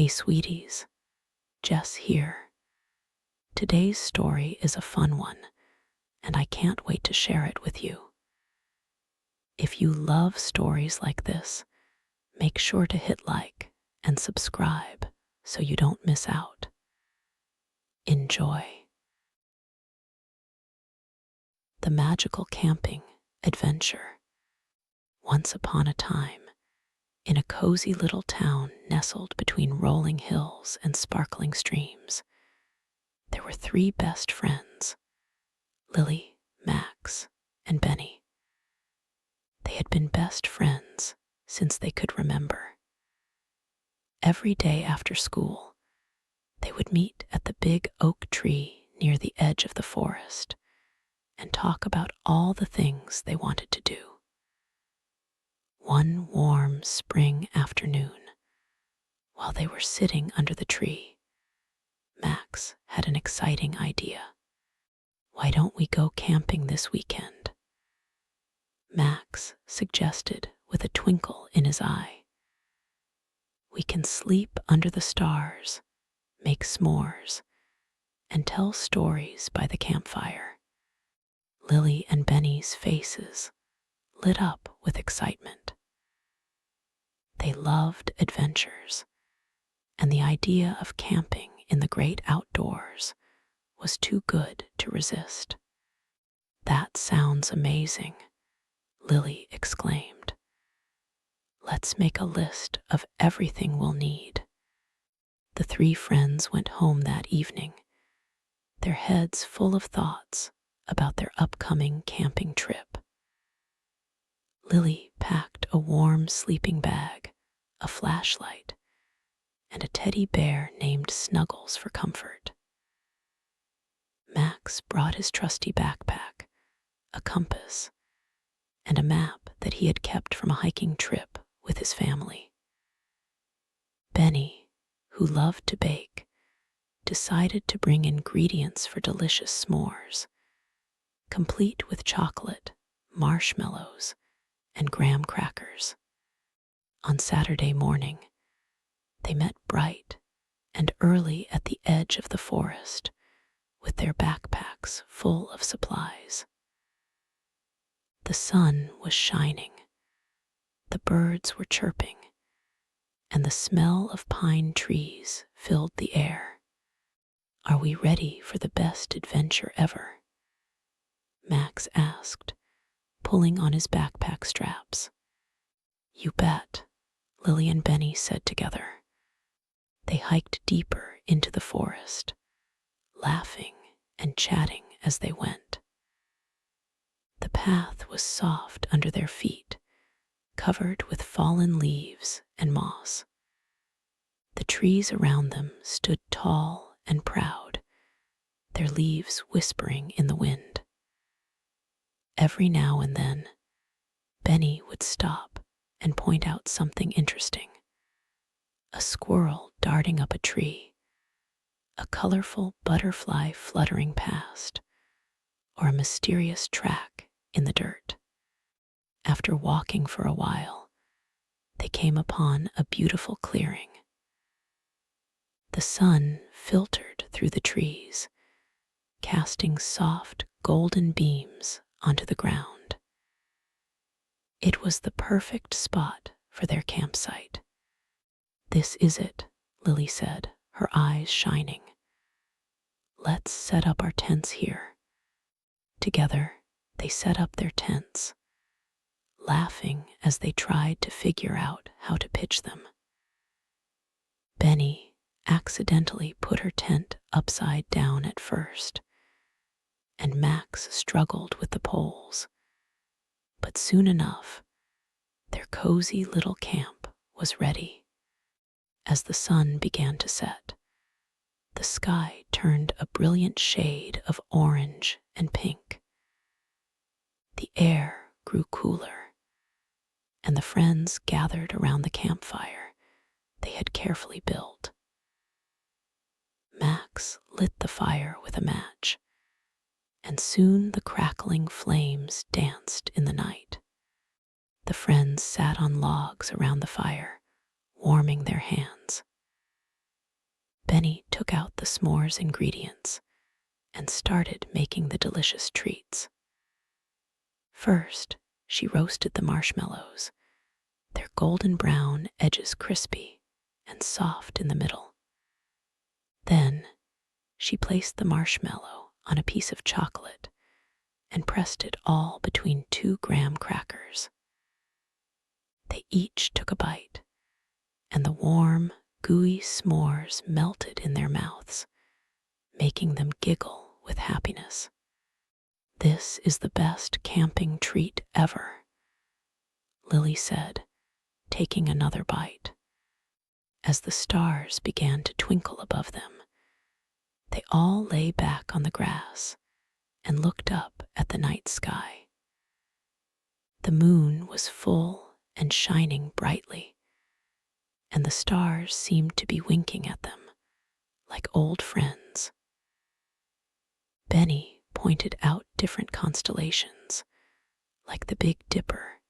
Hey sweeties, Jess here. Today's story is a fun one, and I can't wait to share it with you. If you love stories like this, make sure to hit like and subscribe so you don't miss out. Enjoy. The magical camping adventure. Once upon a time, in a cozy little town nestled between rolling hills and sparkling streams, there were three best friends, Lily, Max, and Benny. They had been best friends since they could remember. Every day after school, they would meet at the big oak tree near the edge of the forest and talk about all the things they wanted to do. One warm spring afternoon, while they were sitting under the tree, Max had an exciting idea. Why don't we go camping this weekend? Max suggested with a twinkle in his eye. We can sleep under the stars, make s'mores, and tell stories by the campfire. Lily and Benny's faces lit up with excitement. They loved adventures, and the idea of camping in the great outdoors was too good to resist. That sounds amazing, Lily exclaimed. Let's make a list of everything we'll need. The three friends went home that evening, their heads full of thoughts about their upcoming camping trip. Lily packed a warm sleeping bag, a flashlight, and a teddy bear named Snuggles for comfort. Max brought his trusty backpack, a compass, and a map that he had kept from a hiking trip with his family. Benny, who loved to bake, decided to bring ingredients for delicious s'mores, complete with chocolate, marshmallows, and graham crackers. On Saturday morning, they met bright and early at the edge of the forest with their backpacks full of supplies. The sun was shining, the birds were chirping, and the smell of pine trees filled the air. Are we ready for the best adventure ever? Max asked, pulling on his backpack straps. You bet, Lily and Benny said together. They hiked deeper into the forest, laughing and chatting as they went. The path was soft under their feet, covered with fallen leaves and moss. The trees around them stood tall and proud, their leaves whispering in the wind. Every now and then, Benny would stop and point out something interesting. A squirrel darting up a tree, a colorful butterfly fluttering past, or a mysterious track in the dirt. After walking for a while, they came upon a beautiful clearing. The sun filtered through the trees, casting soft golden beams onto the ground. It was the perfect spot for their campsite. This is it, Lily said, her eyes shining. Let's set up our tents here. Together, they set up their tents, laughing as they tried to figure out how to pitch them. Benny accidentally put her tent upside down at first, and Max struggled with the poles. But soon enough, their cozy little camp was ready. As the sun began to set, the sky turned a brilliant shade of orange and pink. The air grew cooler, and the friends gathered around the campfire they had carefully built. Max lit the fire with a match, and soon the crackling flames danced in the night. The friends sat on logs around the fire, warming their hands. took out the s'mores ingredients and started making the delicious treats. First, she roasted the marshmallows, their golden brown edges crispy and soft in the middle. Then, she placed the marshmallow on a piece of chocolate and pressed it all between 2 graham crackers. They each took a bite, and the warm, gooey s'mores melted in their mouths, making them giggle with happiness. "This is the best camping treat ever," Lily said, taking another bite. As the stars began to twinkle above them, they all lay back on the grass and looked up at the night sky. The moon was full and shining brightly, and the stars seemed to be winking at them like old friends. Benny pointed out different constellations, like the Big Dipper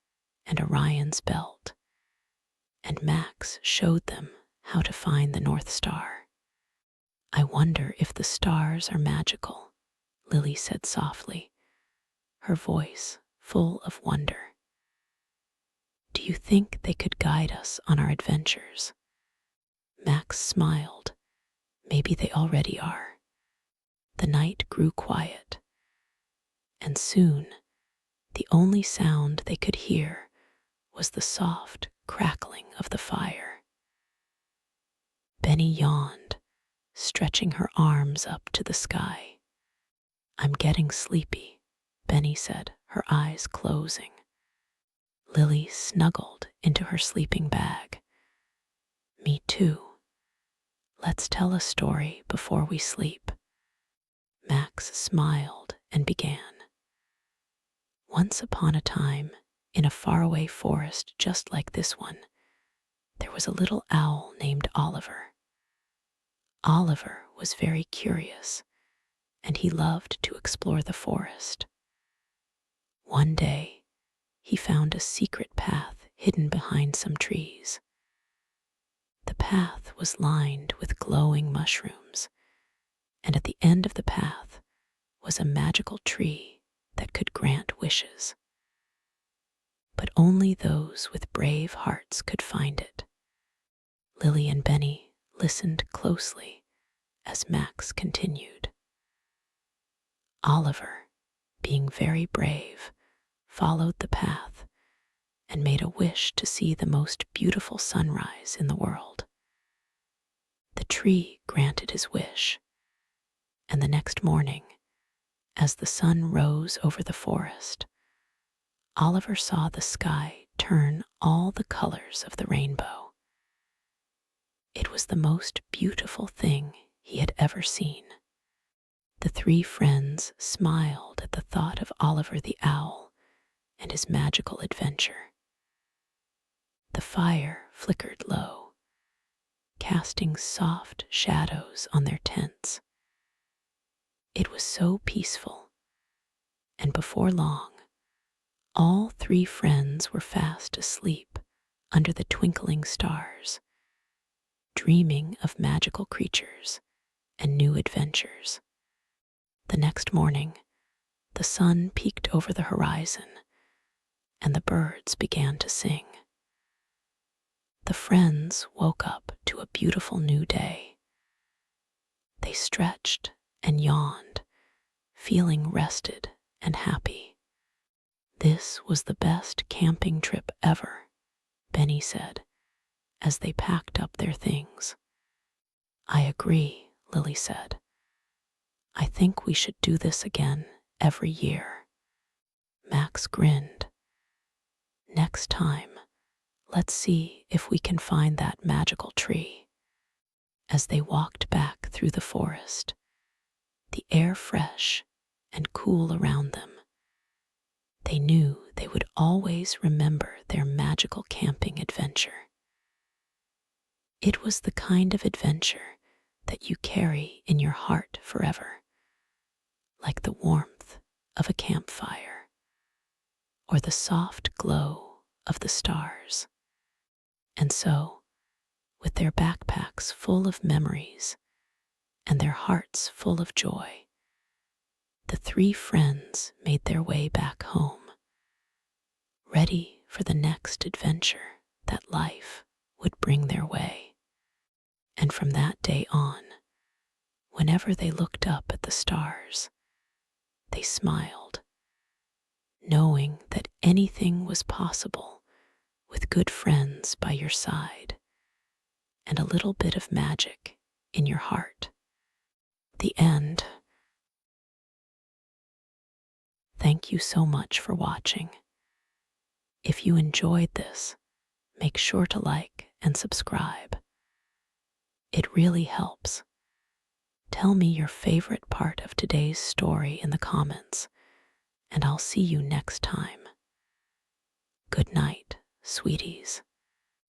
and Orion's Belt, and Max showed them how to find the North Star. "I wonder if the stars are magical," Lily said softly, her voice full of wonder. "Do you think they could guide us on our adventures?" Max smiled. "Maybe they already are." The night grew quiet, and soon the only sound they could hear was the soft crackling of the fire. Benny yawned, stretching her arms up to the sky. "I'm getting sleepy," Benny said, her eyes closing. Lily snuggled into her sleeping bag. "Me too. Let's tell a story before we sleep." Max smiled and began. "Once upon a time, in a faraway forest just like this one, there was a little owl named Oliver. Oliver was very curious, and he loved to explore the forest. One day, he found a secret path hidden behind some trees. The path was lined with glowing mushrooms, and at the end of the path was a magical tree that could grant wishes. But only those with brave hearts could find it." Lily and Benny listened closely as Max continued. "Oliver, being very brave, followed the path and made a wish to see the most beautiful sunrise in the world. The tree granted his wish, and the next morning, as the sun rose over the forest, Oliver saw the sky turn all the colors of the rainbow. It was the most beautiful thing he had ever seen. The 3 friends smiled at the thought of Oliver the owl and his magical adventure. The fire flickered low, casting soft shadows on their tents. It was so peaceful, and before long, all 3 friends were fast asleep under the twinkling stars, dreaming of magical creatures and new adventures. The next morning, the sun peeked over the horizon, and the birds began to sing. The friends woke up to a beautiful new day. They stretched and yawned, feeling rested and happy. "This was the best camping trip ever," Benny said, as they packed up their things. "I agree," Lily said. "I think we should do this again every year." Max grinned. "Next time, let's see if we can find that magical tree." As they walked back through the forest, the air fresh and cool around them, they knew they would always remember their magical camping adventure. It was the kind of adventure that you carry in your heart forever, like the warmth of a campfire or the soft glow of the stars. And so, with their backpacks full of memories and their hearts full of joy, the three friends made their way back home, ready for the next adventure that life would bring their way. And from that day on, whenever they looked up at the stars, they smiled, knowing that anything was possible with good friends by your side and a little bit of magic in your heart. The end. Thank you so much for watching. If you enjoyed this, make sure to like and subscribe. It really helps. Tell me your favorite part of today's story in the comments, and I'll see you next time. Good night, sweeties.